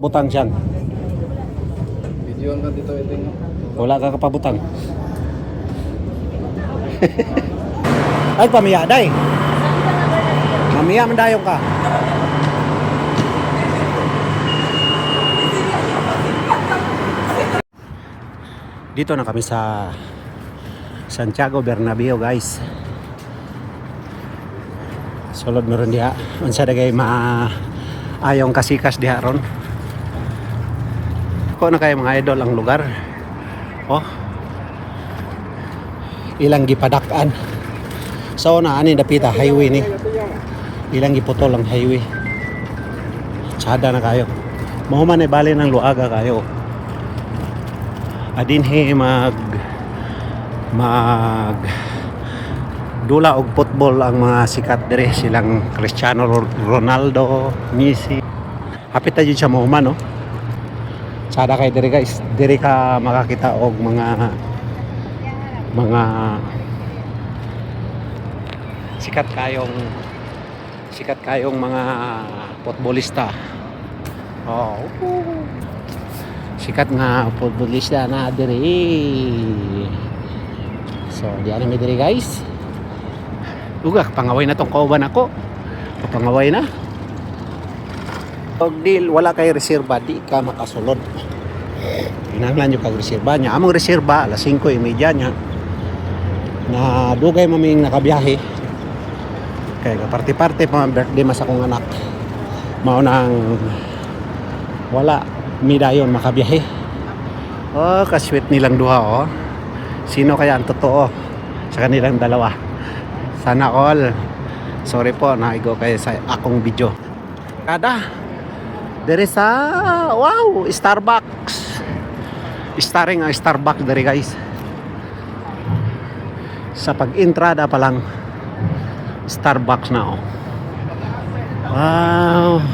Butang siyan. Videoan ka dito ito nyo. Wala ka kapabutang. Ay, pamiya, day. Mamiya, mandayong ka. Dito na kami sa Santiago Bernabeu, guys. Sulod meron diha. Unsa dagay ayong kasikas diha ron. Ko na kayo mga idol ang lugar. Oh. Ilang gipadak-an. So na ani dapita highway ni. Ilang giputol ang highway. Tsada na kayo. Mahuman ay bali ng luaga kayo. Adinhi mag dula og football ang mga sikat dire, silang Cristiano Ronaldo, Messi. Hapit tayo siya mahuman, no? Sada kay dire guys, dire ka makakita og mga sikat kayong mga futbolista. Oh. Sikat nga futbolista na dire. So, diyan na dire guys. Uga, pangaway na tong kauban ako. Pangaway na. Pag deal, wala kay reserba, di ka makasulod. Pinanglan nyo kag reserba niya. Among reserba, alas 5:30 niya. Na dugay maming nakabiyahe. Kaya party-party pa birthday mas akong anak. Mao nang wala midayon makabiyahe. Oh, kasweet nilang duha, oh. Sino kaya ang totoo sa kanilang dalawa? Sana all. Sorry po, naigo kayo sa akong video. Kada there is wow, Starbucks. Starring ang Starbucks there guys. Sa pag-entrada pa lang Starbucks na, oh. Wow.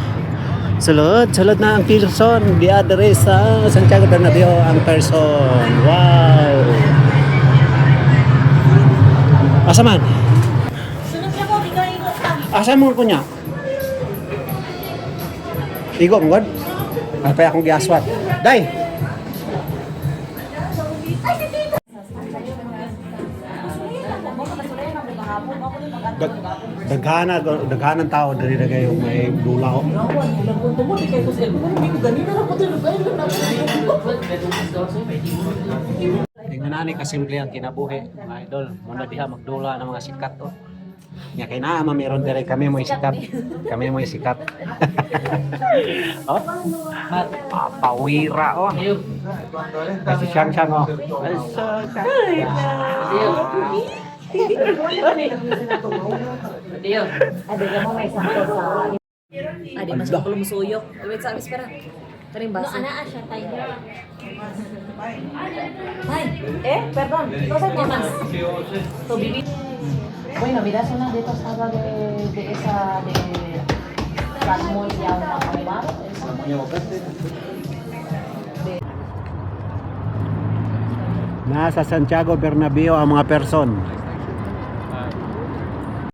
Sulod na ang person. Di address sa Santiago Bernabeu ang person. Wow. Asa man? Asa mo ko niya? Igo mo god? Ay pa akong giaswat. Day. Daghanan tao diri na kayo may dulaw. Tingnan ani kasimple ang kinabuhi, mga idol. Muna diha magdula ng mga sikat, oh. Nya kay naa meron dire kami mo sikat. Kami mo sikat. Oh. Pawira, oh. Kasi siyang oh. Adi mas ko musuyok. Wait sa espera. Karing basa. Ana siya tayo. Ay, perdón. No sé qué más. To vivir. Bueno, mira, una de estas habla de esa de Calmol y Alma Palmar. Nasa Santiago Bernabeu ang mga person.